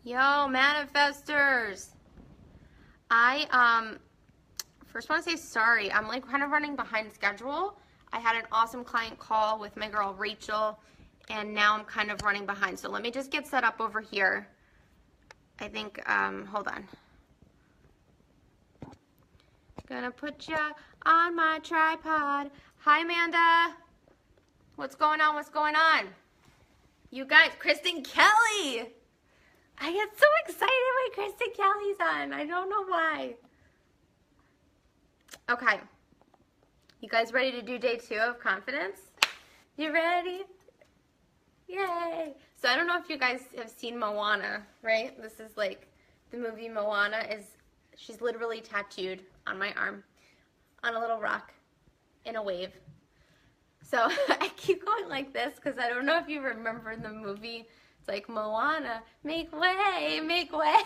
Yo, manifestors. I first want to say sorry. I'm like kind of running behind schedule. I had an awesome client call with my girl Rachel, and now I'm kind of running behind. So let me just get set up over here. I think hold on. Gonna put ya on my tripod. Hi, Amanda. What's going on? What's going on? You guys, Kristen Kelly. I get so excited when Kristen Kelly's on. I don't know why. Okay. You guys ready to do day 2 of confidence? You ready? Yay. So I don't know if you guys have seen Moana, right? This is like the movie Moana she's literally tattooed on my arm on a little rock in a wave. So I keep going like this because I don't know if you remember the movie. It's like, Moana, make way, make way.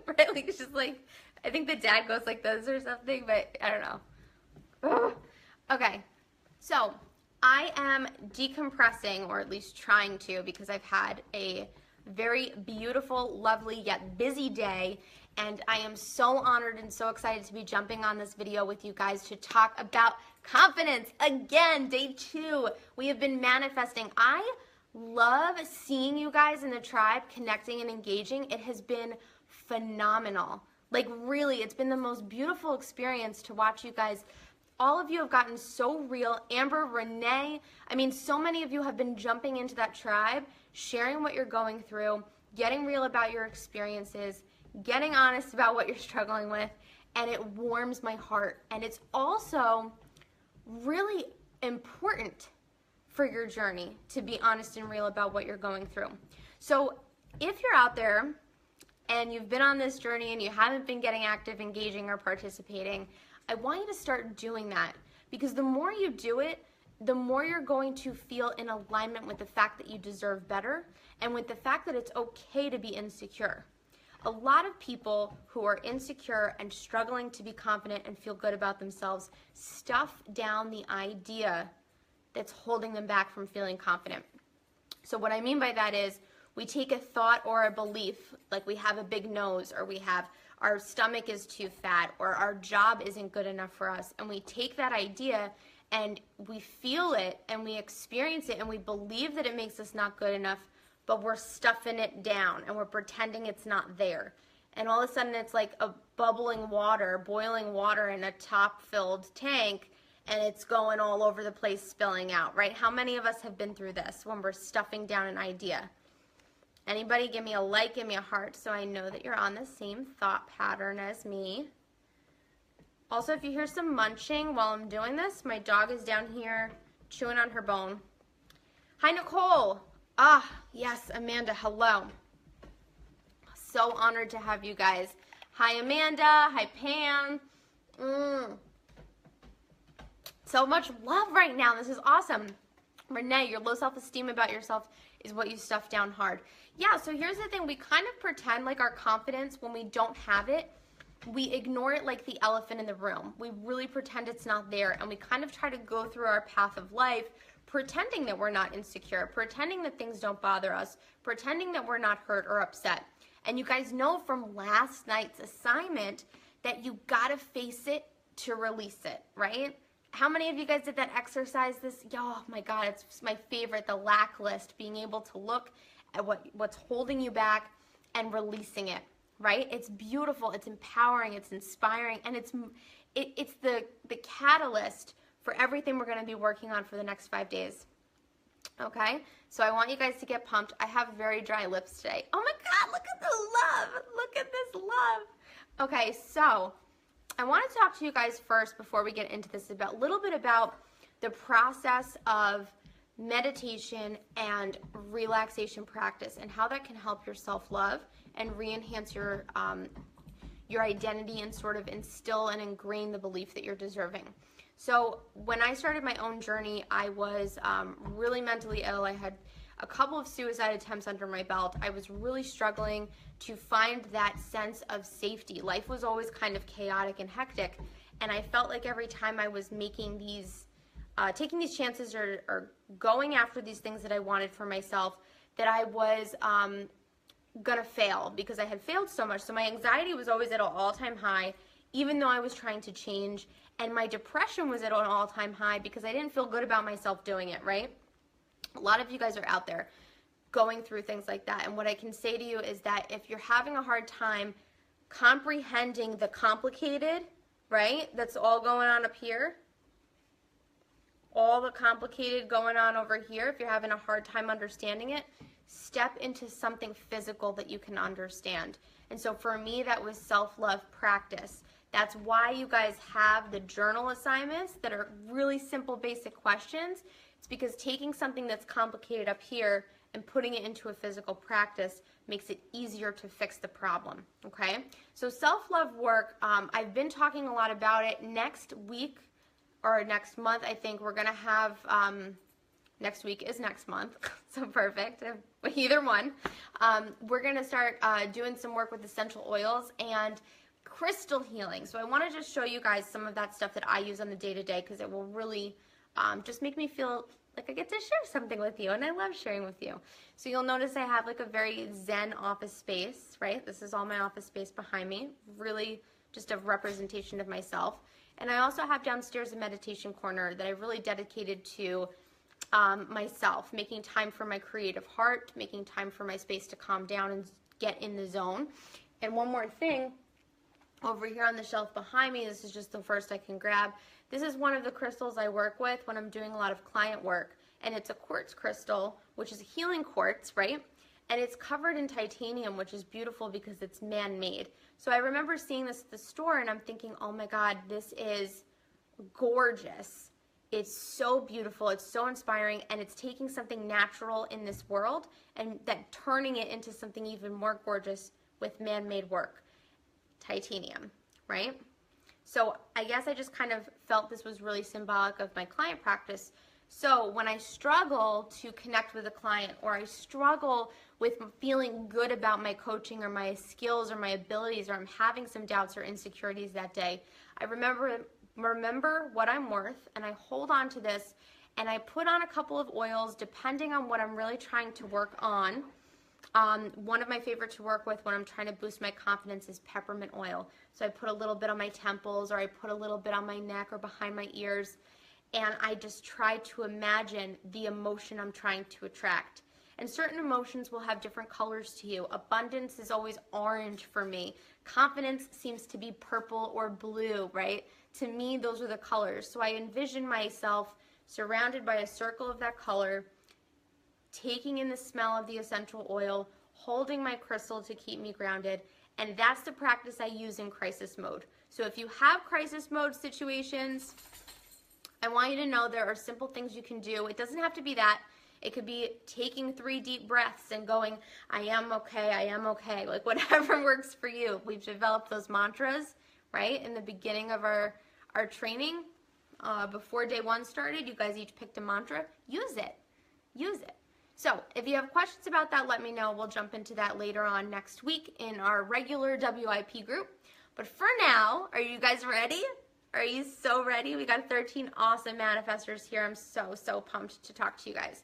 Right? Like, it's just like, I think the dad goes like this or something, but I don't know. Ugh. Okay, so I am decompressing, or at least trying to, because I've had a very beautiful, lovely, yet busy day, and I am so honored and so excited to be jumping on this video with you guys to talk about confidence. Again, day 2, we have been manifesting. I love seeing you guys in the tribe connecting and engaging. It has been phenomenal. Like, really, it's been the most beautiful experience to watch you guys. All of you have gotten so real. Amber, Renee, I mean, so many of you have been jumping into that tribe, sharing what you're going through, getting real about your experiences, getting honest about what you're struggling with, and it warms my heart. And it's also really important for your journey to be honest and real about what you're going through. So if you're out there and you've been on this journey and you haven't been getting active, engaging, or participating, I want you to start doing that, because the more you do it, the more you're going to feel in alignment with the fact that you deserve better and with the fact that it's okay to be insecure. A lot of people who are insecure and struggling to be confident and feel good about themselves stuff down the idea that's holding them back from feeling confident. So what I mean by that is, we take a thought or a belief, like we have a big nose, or we have our stomach is too fat, or our job isn't good enough for us, and we take that idea and we feel it and we experience it and we believe that it makes us not good enough, but we're stuffing it down and we're pretending it's not there. And all of a sudden it's like a bubbling water, boiling water in a top-filled tank, and it's going all over the place, spilling out, right? How many of us have been through this when we're stuffing down an idea? Anybody? Give me a like, give me a heart, so I know that you're on the same thought pattern as me. Also, if you hear some munching while I'm doing this, my dog is down here chewing on her bone. Hi, Nicole. Ah, yes, Amanda, hello. So honored to have you guys. Hi, Amanda. Hi, Pam. So much love right now. This is awesome. Renee, your low self-esteem about yourself is what you stuff down hard. Yeah, so here's the thing. We kind of pretend like our confidence, when we don't have it, we ignore it like the elephant in the room. We really pretend it's not there, and we kind of try to go through our path of life pretending that we're not insecure, pretending that things don't bother us, pretending that we're not hurt or upset. And you guys know from last night's assignment that you gotta face it to release it, right? How many of you guys did that exercise oh my God, it's my favorite, the lack list, being able to look at what's holding you back and releasing it, right? It's beautiful, it's empowering, it's inspiring, and it's the catalyst for everything we're gonna be working on for the next 5 days, okay? So I want you guys to get pumped. I have very dry lips today. Oh my God, look at the love, look at this love. Okay, so I want to talk to you guys first before we get into this a little bit about the process of meditation and relaxation practice and how that can help your self-love and re-enhance your identity and sort of instill and ingrain the belief that you're deserving. So when I started my own journey, I was really mentally ill. I had a couple of suicide attempts under my belt. I was really struggling to find that sense of safety. Life was always kind of chaotic and hectic, and I felt like every time I was making these, taking these chances or going after these things that I wanted for myself, that I was gonna fail because I had failed so much. So my anxiety was always at an all-time high, even though I was trying to change. And my depression was at an all-time high because I didn't feel good about myself doing it, right? A lot of you guys are out there going through things like that. And what I can say to you is that if you're having a hard time comprehending the complicated, right, that's all going on up here, all the complicated going on over here, if you're having a hard time understanding it, step into something physical that you can understand. And so for me, that was self-love practice. That's why you guys have the journal assignments that are really simple, basic questions. It's because taking something that's complicated up here and putting it into a physical practice makes it easier to fix the problem, okay? So self-love work, I've been talking a lot about it. Next week, or next month, I think we're gonna have, next week is next month, so perfect, either one. We're gonna start doing some work with essential oils and crystal healing. So I wanna just show you guys some of that stuff that I use on the day-to-day because it will really just make me feel like I get to share something with you, and I love sharing with you. So you'll notice I have like a very zen office space, right? This is all my office space behind me, really just a representation of myself. And I also have downstairs a meditation corner that I really dedicated to myself, making time for my creative heart, making time for my space to calm down and get in the zone. And one more thing, over here on the shelf behind me, this is just the first I can grab. This is one of the crystals I work with when I'm doing a lot of client work. And it's a quartz crystal, which is a healing quartz, right? And it's covered in titanium, which is beautiful because it's man-made. So I remember seeing this at the store and I'm thinking, oh my God, this is gorgeous. It's so beautiful, it's so inspiring, and it's taking something natural in this world and then turning it into something even more gorgeous with man-made work. Titanium, right? So I guess I just kind of felt this was really symbolic of my client practice. So when I struggle to connect with a client, or I struggle with feeling good about my coaching or my skills or my abilities, or I'm having some doubts or insecurities that day, I remember what I'm worth, and I hold on to this, and I put on a couple of oils depending on what I'm really trying to work on. One of my favorite to work with when I'm trying to boost my confidence is peppermint oil. So I put a little bit on my temples, or I put a little bit on my neck or behind my ears, and I just try to imagine the emotion I'm trying to attract. And certain emotions will have different colors to you. Abundance is always orange for me. Confidence seems to be purple or blue, right? To me, those are the colors. So I envision myself surrounded by a circle of that color, taking in the smell of the essential oil, holding my crystal to keep me grounded, and that's the practice I use in crisis mode. So if you have crisis mode situations, I want you to know there are simple things you can do. It doesn't have to be that. It could be taking 3 deep breaths and going, I am okay, like whatever works for you. We've developed those mantras, right? In the beginning of our training, before day 1 started, you guys each picked a mantra. Use it. Use it. So if you have questions about that, let me know. We'll jump into that later on next week in our regular WIP group. But for now, are you guys ready? Are you so ready? We got 13 awesome manifestors here. I'm so pumped to talk to you guys.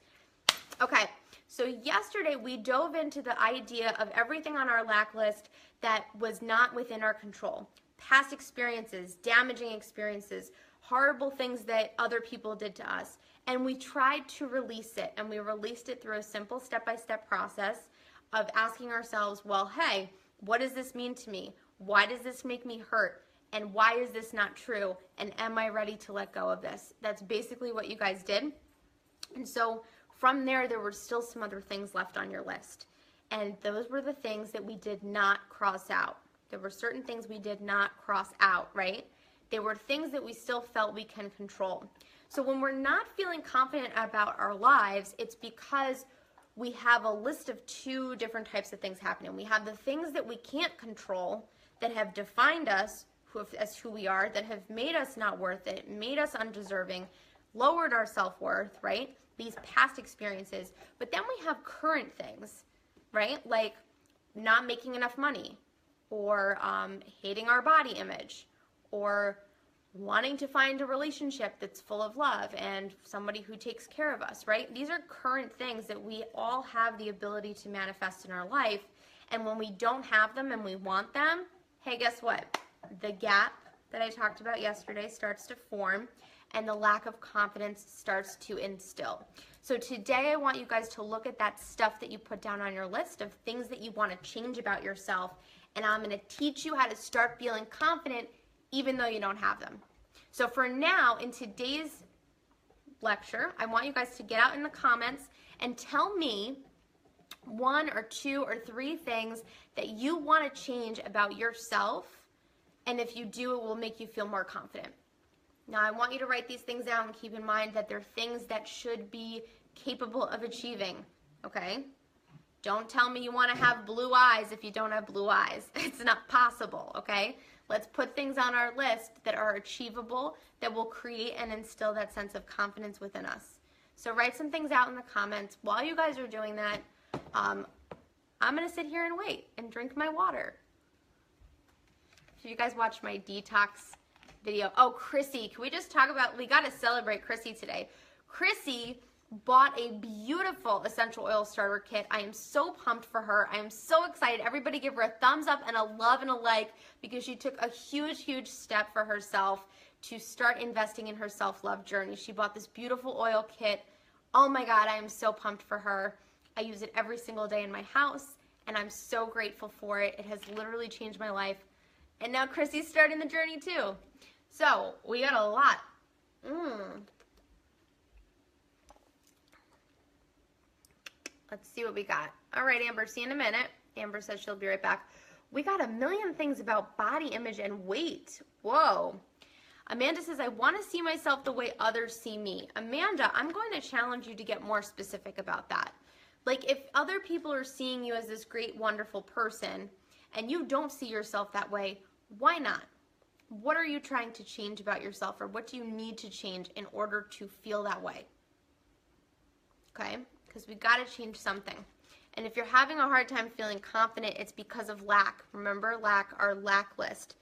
Okay, so yesterday we dove into the idea of everything on our lack list that was not within our control. Past experiences, damaging experiences, horrible things that other people did to us. And we tried to release it, and we released it through a simple step-by-step process of asking ourselves, well, hey, what does this mean to me? Why does this make me hurt? And why is this not true? And am I ready to let go of this? That's basically what you guys did. And so from there were still some other things left on your list. And those were the things that we did not cross out. There were certain things we did not cross out, right? They were things that we still felt we can control. So when we're not feeling confident about our lives, it's because we have a list of 2 different types of things happening. We have the things that we can't control that have defined us as who we are, that have made us not worth it, made us undeserving, lowered our self-worth, right? These past experiences. But then we have current things, right? Like not making enough money, or hating our body image, or wanting to find a relationship that's full of love and somebody who takes care of us, right? These are current things that we all have the ability to manifest in our life. And when we don't have them and we want them, hey, guess what? The gap that I talked about yesterday starts to form, and the lack of confidence starts to instill. So today I want you guys to look at that stuff that you put down on your list of things that you want to change about yourself, and I'm going to teach you how to start feeling confident even though you don't have them. So for now, in today's lecture, I want you guys to get out in the comments and tell me 1 or 2 or 3 things that you want to change about yourself, and if you do, it will make you feel more confident. Now, I want you to write these things down and keep in mind that they're things that should be capable of achieving, okay? Don't tell me you want to have blue eyes if you don't have blue eyes. It's not possible, okay? Let's put things on our list that are achievable, that will create and instill that sense of confidence within us. So write some things out in the comments. While you guys are doing that, I'm going to sit here and wait and drink my water. If you guys watched my detox video. Oh, Chrissy, can we just talk about, we got to celebrate Chrissy today. Chrissy bought a beautiful essential oil starter kit. I am so pumped for her. I am so excited. Everybody give her a thumbs up and a love and a like, because she took a huge, huge step for herself to start investing in her self-love journey. She bought this beautiful oil kit. Oh my God, I am so pumped for her. I use it every single day in my house, and I'm so grateful for it. It has literally changed my life. And now Chrissy's starting the journey too. So we got a lot. Let's see what we got. All right, Amber, see you in a minute. Amber says she'll be right back. We got a million things about body image and weight. Whoa. Amanda says, I want to see myself the way others see me. Amanda, I'm going to challenge you to get more specific about that. Like, if other people are seeing you as this great, wonderful person, and you don't see yourself that way, why not? What are you trying to change about yourself, or what do you need to change in order to feel that way? Okay? Because we got to change something. And if you're having a hard time feeling confident, it's because of lack. Remember, lack, our lack list.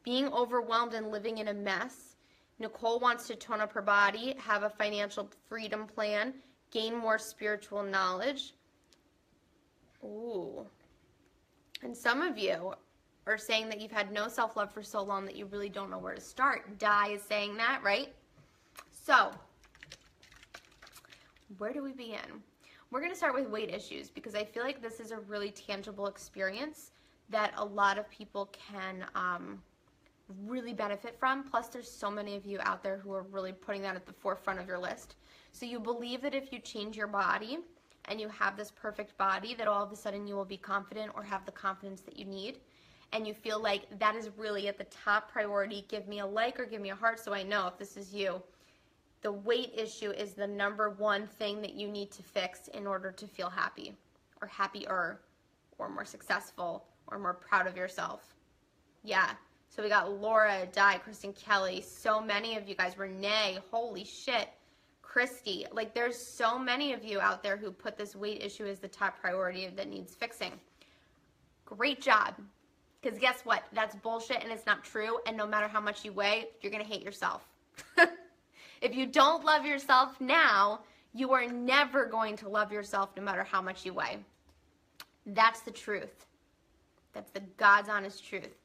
Being overwhelmed and living in a mess. Nicole wants to tone up her body, have a financial freedom plan, gain more spiritual knowledge. Ooh. And some of you are saying that you've had no self-love for so long that you really don't know where to start. Di is saying that, right? So, where do we begin? We're going to start with weight issues, because I feel like this is a really tangible experience that a lot of people can really benefit from. Plus, there's so many of you out there who are really putting that at the forefront of your list. So you believe that if you change your body and you have this perfect body, that all of a sudden you will be confident or have the confidence that you need. And you feel like that is really at the top priority. Give me a like or give me a heart so I know if this is you. The weight issue is the #1 thing that you need to fix in order to feel happy, or happier, or more successful, or more proud of yourself. Yeah. So we got Laura, Di, Kristen Kelly, so many of you guys, Renee, holy shit, Christy. Like, there's so many of you out there who put this weight issue as the top priority that needs fixing. Great job. Because guess what? That's bullshit and it's not true. And no matter how much you weigh, you're going to hate yourself. If you don't love yourself now, you are never going to love yourself no matter how much you weigh. That's the truth. That's the God's honest truth.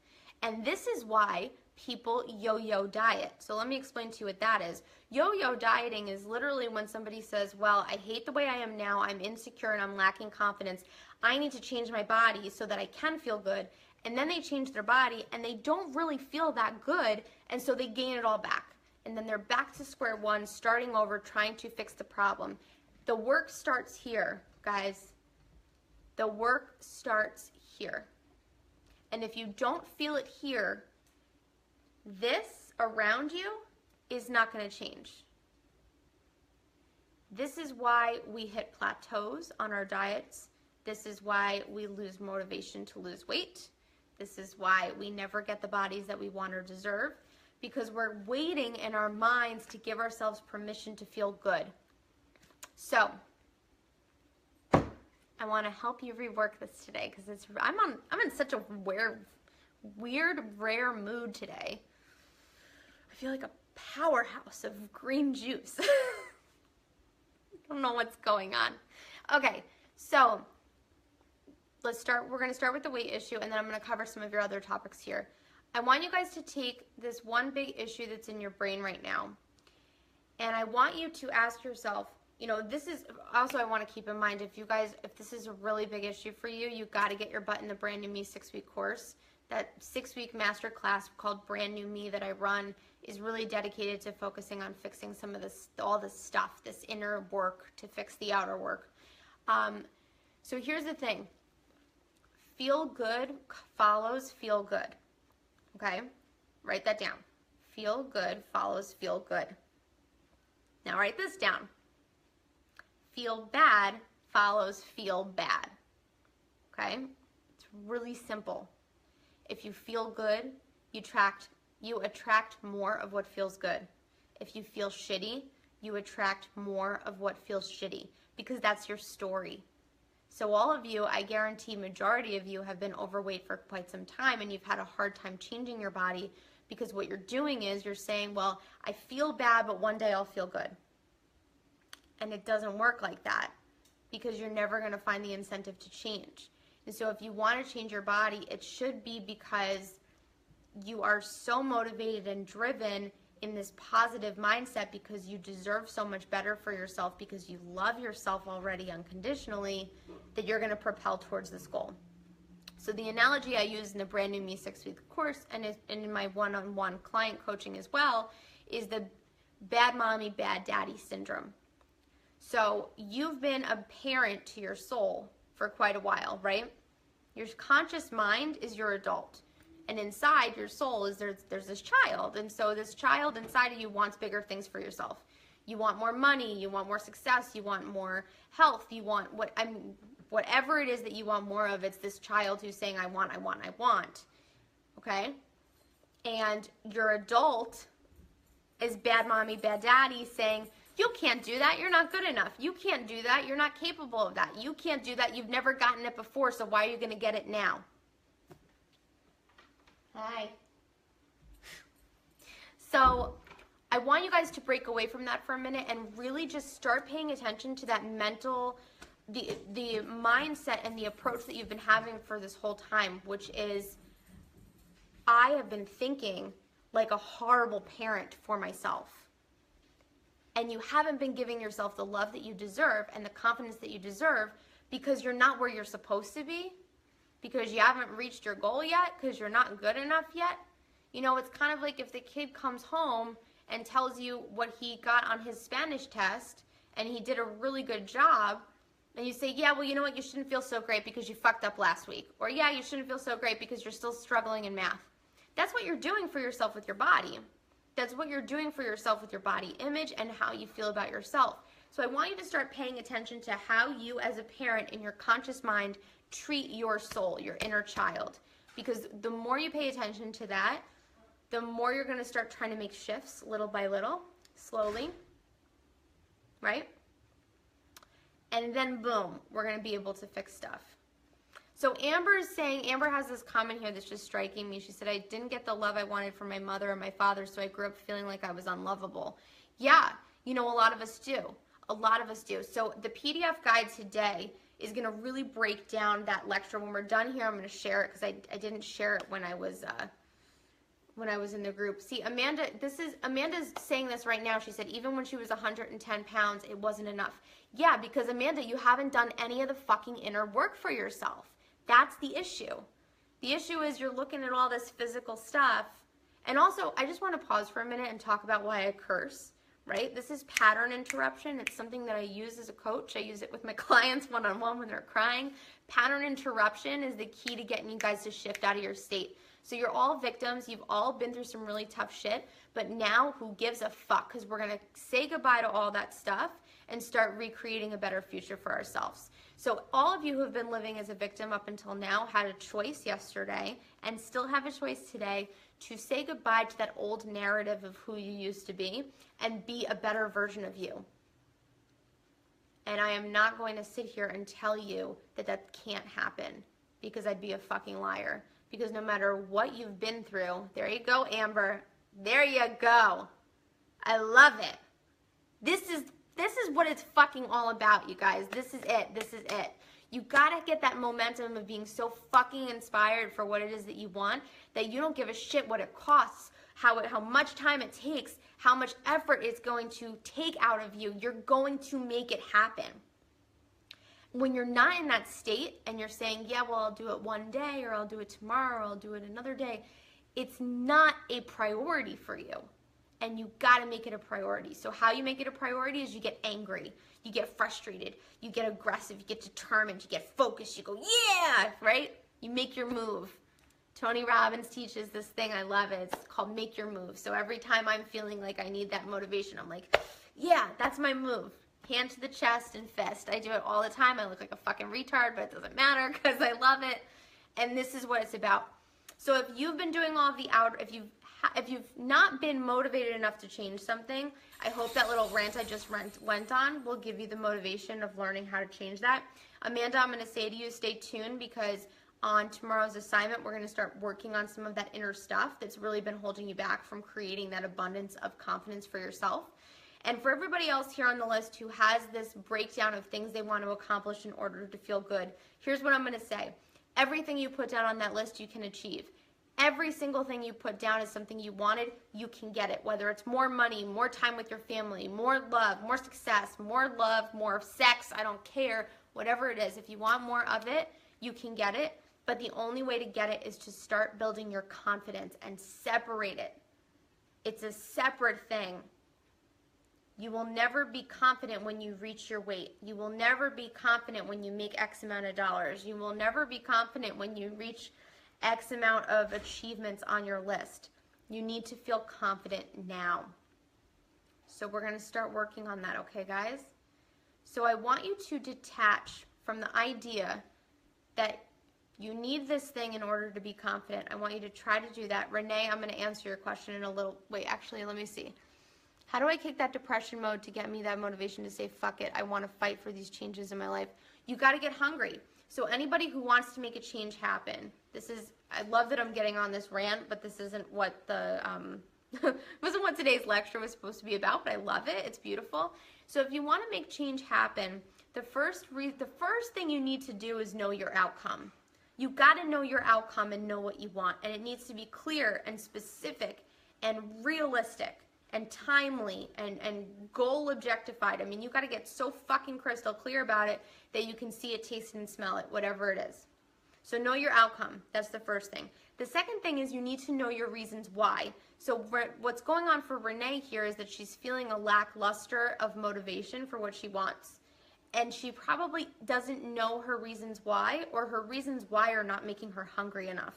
And this is why people yo-yo diet. So let me explain to you what that is. Yo-yo dieting is literally when somebody says, well, I hate the way I am now, I'm insecure and I'm lacking confidence. I need to change my body so that I can feel good. And then they change their body and they don't really feel that good, and so they gain it all back. And then they're back to square one, starting over, trying to fix the problem. The work starts here, guys. The work starts here. And if you don't feel it here, this around you is not going to change. This is why we hit plateaus on our diets. This is why we lose motivation to lose weight. This is why we never get the bodies that we want or deserve, because we're waiting in our minds to give ourselves permission to feel good. So, I want to help you rework this today, because I'm in such a weird, rare mood today. I feel like a powerhouse of green juice. I don't know what's going on. Okay, so we're going to start with the weight issue, and then I'm going to cover some of your other topics here. I want you guys to take this one big issue that's in your brain right now, and I want you to ask yourself, you know, this is also, I want to keep in mind, if this is a really big issue for you, you've got to get your butt in the Brand New Me 6-week course. That 6-week master class called Brand New Me that I run is really dedicated to focusing on fixing some of this, all this stuff, this inner work to fix the outer work. So here's the thing. Feel good follows feel good. Okay? Write that down. Feel good follows feel good. Now write this down. Feel bad follows feel bad. Okay? It's really simple. If you feel good, you attract more of what feels good. If you feel shitty, you attract more of what feels shitty, because that's your story. So all of you, I guarantee majority of you have been overweight for quite some time, and you've had a hard time changing your body, because what you're doing is you're saying, well, I feel bad, but one day I'll feel good. And it doesn't work like that, because you're never going to find the incentive to change. And so if you want to change your body, it should be because you are so motivated and driven in this positive mindset, because you deserve so much better for yourself, because you love yourself already unconditionally, that you're going to propel towards this goal. So the analogy I use in the Brand New Me 6-week course and in my one-on-one client coaching as well is the bad mommy, bad daddy syndrome. So you've been a parent to your soul for quite a while, right? Your conscious mind is your adult. And inside your soul is there's this child. And so this child inside of you wants bigger things for yourself. You want more money, you want more success, you want more health, you want whatever it is that you want more of. It's this child who's saying, I want. Okay? And your adult is bad mommy, bad daddy saying, you can't do that. You're not good enough. You can't do that. You're not capable of that. You can't do that. You've never gotten it before, so why are you going to get it now? Hi. So I want you guys to break away from that for a minute and really just start paying attention to that mental, the mindset and the approach that you've been having for this whole time, which is, I have been thinking like a horrible parent for myself. And you haven't been giving yourself the love that you deserve and the confidence that you deserve, because you're not where you're supposed to be, because you haven't reached your goal yet, because you're not good enough yet. You know, it's kind of like if the kid comes home and tells you what he got on his Spanish test and he did a really good job, and you say, yeah, well, you know what, you shouldn't feel so great because you fucked up last week. Or yeah, you shouldn't feel so great because you're still struggling in math. That's what you're doing for yourself with your body. That's what you're doing for yourself with your body image and how you feel about yourself. So I want you to start paying attention to how you as a parent in your conscious mind treat your soul, your inner child. Because the more you pay attention to that, the more you're going to start trying to make shifts little by little, slowly, right? And then boom, we're going to be able to fix stuff. So Amber is saying, Amber has this comment here that's just striking me. She said, I didn't get the love I wanted from my mother or my father, so I grew up feeling like I was unlovable. Yeah, you know, a lot of us do. A lot of us do. So the PDF guide today is going to really break down that lecture. When we're done here, I'm going to share it, because I didn't share it when I was in the group. See, Amanda's saying this right now. She said, even when she was 110 pounds, it wasn't enough. Yeah, because Amanda, you haven't done any of the fucking inner work for yourself. That's the issue. The issue is you're looking at all this physical stuff. And also, I just want to pause for a minute and talk about why I curse, right? This is pattern interruption. It's something that I use as a coach. I use it with my clients one-on-one when they're crying. Pattern interruption is the key to getting you guys to shift out of your state. So you're all victims. You've all been through some really tough shit. But now, who gives a fuck? Because we're going to say goodbye to all that stuff and start recreating a better future for ourselves. So all of you who have been living as a victim up until now had a choice yesterday and still have a choice today to say goodbye to that old narrative of who you used to be and be a better version of you. And I am not going to sit here and tell you that that can't happen, because I'd be a fucking liar. Because no matter what you've been through, there you go, Amber. There you go. I love it. This is what it's fucking all about, you guys. This is it. This is it. You gotta get that momentum of being so fucking inspired for what it is that you want that you don't give a shit what it costs, how much time it takes, how much effort it's going to take out of you. You're going to make it happen. When you're not in that state and you're saying, yeah, well, I'll do it one day, or I'll do it tomorrow, or I'll do it another day, it's not a priority for you. And you gotta make it a priority. So how you make it a priority is you get angry, you get frustrated, you get aggressive, you get determined, you get focused, you go, yeah, right? You make your move. Tony Robbins teaches this thing, I love it. It's called Make Your Move. So every time I'm feeling like I need that motivation, I'm like, yeah, that's my move. Hand to the chest and fist. I do it all the time. I look like a fucking retard, but it doesn't matter because I love it. And this is what it's about. So if you've been doing all of the if you've not been motivated enough to change something, I hope that little rant I just went on will give you the motivation of learning how to change that. Amanda, I'm going to say to you, stay tuned, because on tomorrow's assignment, we're going to start working on some of that inner stuff that's really been holding you back from creating that abundance of confidence for yourself. And for everybody else here on the list who has this breakdown of things they want to accomplish in order to feel good, here's what I'm going to say. Everything you put down on that list, you can achieve. Every single thing you put down is something you wanted, you can get it. Whether it's more money, more time with your family, more love, more success, more love, more sex, I don't care. Whatever it is, if you want more of it, you can get it. But the only way to get it is to start building your confidence and separate it. It's a separate thing. You will never be confident when you reach your weight. You will never be confident when you make X amount of dollars. You will never be confident when you reach X amount of achievements on your list. You need to feel confident now. So we're going to start working on that, okay, guys? So I want you to detach from the idea that you need this thing in order to be confident. I want you to try to do that. Renee, I'm going to answer your question in a little... Wait, actually, let me see. How do I kick that depression mode to get me that motivation to say, fuck it, I want to fight for these changes in my life? You got to get hungry. So anybody who wants to make a change happen, this is, I love that I'm getting on this rant, but this isn't what the, wasn't what today's lecture was supposed to be about, but I love it. It's beautiful. So if you want to make change happen, the first thing you need to do is know your outcome. You got to know your outcome and know what you want. And it needs to be clear and specific and realistic and timely and goal objectified. I mean, you got to get so fucking crystal clear about it that you can see it, taste it, and smell it, whatever it is. So know your outcome. That's the first thing. The second thing is you need to know your reasons why. So what's going on for Renee here is that she's feeling a lackluster of motivation for what she wants. And she probably doesn't know her reasons why, or her reasons why are not making her hungry enough.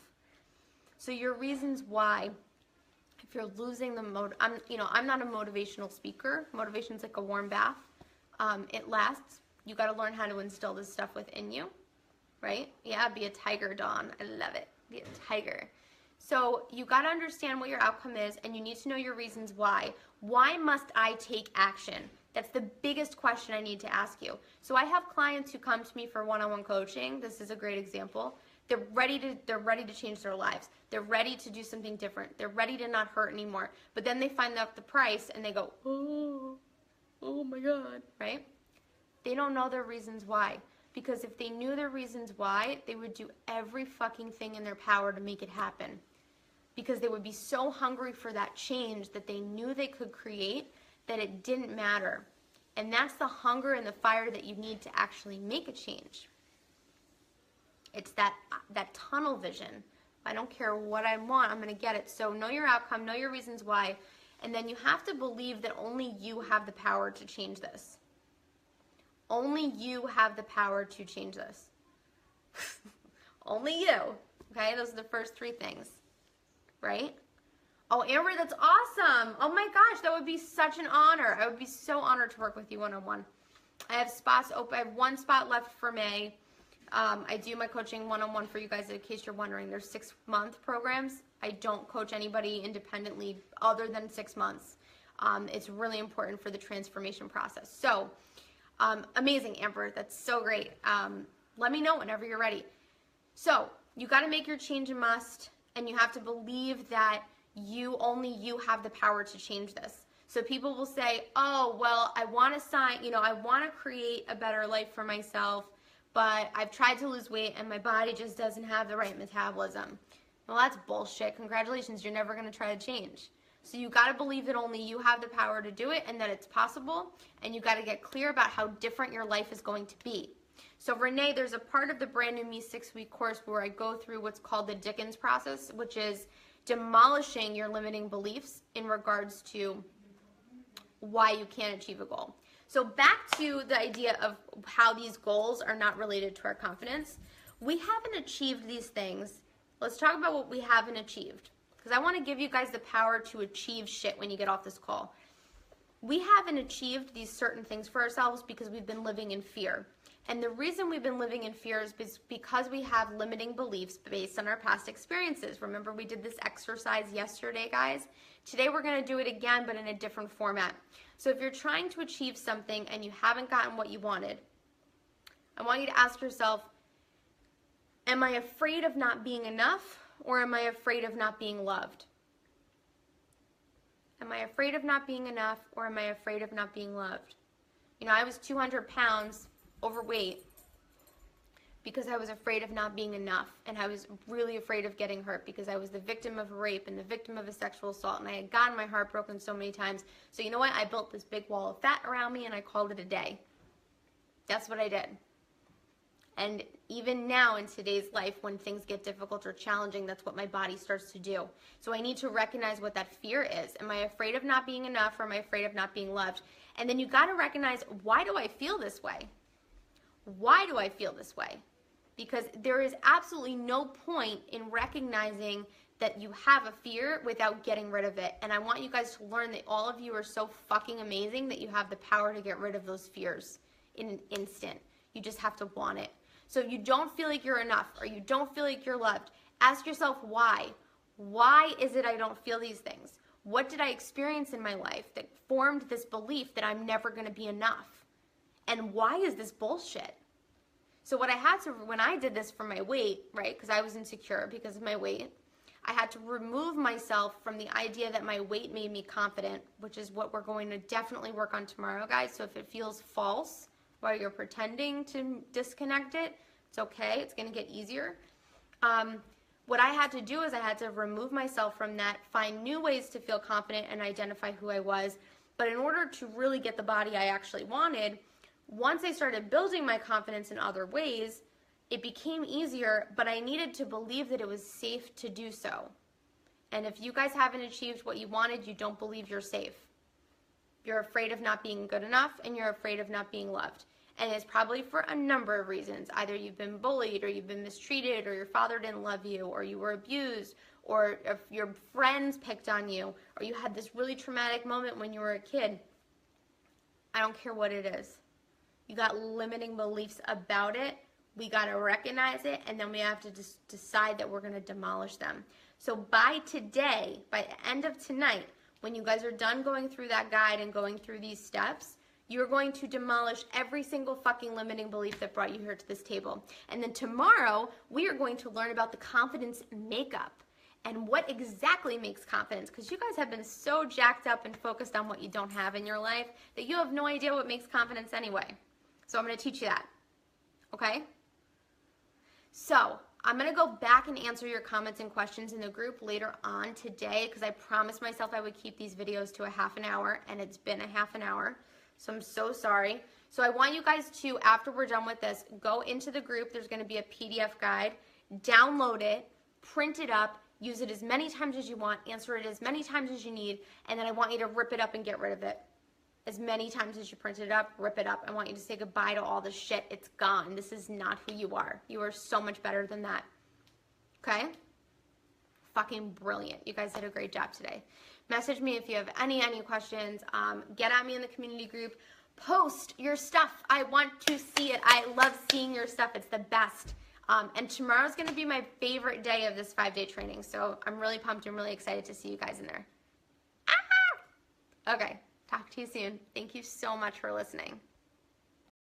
So your reasons why, if you're losing the I'm not a motivational speaker. Motivation's like a warm bath. It lasts. You got to learn how to instill this stuff within you, right? Yeah, be a tiger, Dawn. I love it. Be a tiger. So you got to understand what your outcome is, and you need to know your reasons why. Why must I take action? That's the biggest question I need to ask you. So I have clients who come to me for one-on-one coaching. This is a great example. They're ready to change their lives. They're ready to do something different. They're ready to not hurt anymore. But then they find out the price and they go, oh my God, right? They don't know their reasons why. Because if they knew their reasons why, they would do every fucking thing in their power to make it happen. Because they would be so hungry for that change that they knew they could create that it didn't matter. And that's the hunger and the fire that you need to actually make a change. It's that tunnel vision. I don't care what I want, I'm going to get it. So know your outcome, know your reasons why, and then you have to believe that only you have the power to change this. Only you have the power to change this. Only you. Okay, those are the first three things, right? Oh, Amber, that's awesome. Oh my gosh, that would be such an honor. I would be so honored to work with you one-on-one. I have spots open. I have one spot left for May. I do my coaching one-on-one for you guys, in case you're wondering. There's 6-month programs. I don't coach anybody independently other than 6 months. It's really important for the transformation process. So, amazing, Amber. That's so great. Let me know whenever you're ready. So, you got to make your change a must, and you have to believe that only you have the power to change this. So people will say, oh, well, I want to I want to create a better life for myself, but I've tried to lose weight and my body just doesn't have the right metabolism. Well, that's bullshit. Congratulations, you're never going to try to change. So you got to believe that only you have the power to do it and that it's possible, and you got to get clear about how different your life is going to be. So Renee, there's a part of the Brand New Me 6-week course where I go through what's called the Dickens process, which is demolishing your limiting beliefs in regards to why you can't achieve a goal. So back to the idea of how these goals are not related to our confidence. We haven't achieved these things. Let's talk about what we haven't achieved, because I want to give you guys the power to achieve shit when you get off this call. We haven't achieved these certain things for ourselves because we've been living in fear. And the reason we've been living in fear is because we have limiting beliefs based on our past experiences. Remember, we did this exercise yesterday, guys. Today we're going to do it again, but in a different format. So if you're trying to achieve something and you haven't gotten what you wanted, I want you to ask yourself, am I afraid of not being enough, or am I afraid of not being loved? Am I afraid of not being enough, or am I afraid of not being loved? You know, I was 200 pounds overweight because I was afraid of not being enough, and I was really afraid of getting hurt because I was the victim of a rape and the victim of a sexual assault, and I had gotten my heart broken so many times. So you know what? I built this big wall of fat around me and I called it a day. That's what I did. And even now in today's life, when things get difficult or challenging, that's what my body starts to do. So I need to recognize what that fear is. Am I afraid of not being enough, or am I afraid of not being loved? And then you got to recognize, why do I feel this way? Why do I feel this way? Because there is absolutely no point in recognizing that you have a fear without getting rid of it. And I want you guys to learn that all of you are so fucking amazing that you have the power to get rid of those fears in an instant. You just have to want it. So if you don't feel like you're enough, or you don't feel like you're loved, ask yourself why. Why is it I don't feel these things? What did I experience in my life that formed this belief that I'm never going to be enough? And why is this bullshit? So what I had to, when I did this for my weight, right, because I was insecure because of my weight, I had to remove myself from the idea that my weight made me confident, which is what we're going to definitely work on tomorrow, guys. So if it feels false while you're pretending to disconnect it, it's okay. It's going to get easier. What I had to do is I had to remove myself from that, find new ways to feel confident and identify who I was. But in order to really get the body I actually wanted, once I started building my confidence in other ways, it became easier, but I needed to believe that it was safe to do so. And if you guys haven't achieved what you wanted, you don't believe you're safe. You're afraid of not being good enough, and you're afraid of not being loved. And it's probably for a number of reasons. Either you've been bullied, or you've been mistreated, or your father didn't love you, or you were abused, or if your friends picked on you, or you had this really traumatic moment when you were a kid. I don't care what it is. You got limiting beliefs about it. We got to recognize it, and then we have to just decide that we're going to demolish them. So by today, by the end of tonight, when you guys are done going through that guide and going through these steps, you're going to demolish every single fucking limiting belief that brought you here to this table. And then tomorrow, we are going to learn about the confidence makeup and what exactly makes confidence. Because you guys have been so jacked up and focused on what you don't have in your life that you have no idea what makes confidence anyway. So I'm going to teach you that. Okay? So I'm going to go back and answer your comments and questions in the group later on today, because I promised myself I would keep these videos to a half an hour, and it's been a half an hour. So I'm so sorry. So I want you guys to, after we're done with this, go into the group. There's going to be a PDF guide. Download it, print it up, use it as many times as you want, answer it as many times as you need, and then I want you to rip it up and get rid of it. As many times as you print it up, rip it up. I want you to say goodbye to all the shit. It's gone. This is not who you are. You are so much better than that. Okay? Fucking brilliant. You guys did a great job today. Message me if you have any questions. Get at me in the community group. Post your stuff. I want to see it. I love seeing your stuff. It's the best. And tomorrow's going to be my favorite day of this 5-day training. So I'm really pumped and really excited to see you guys in there. Ah! Okay. Talk to you soon. Thank you so much for listening.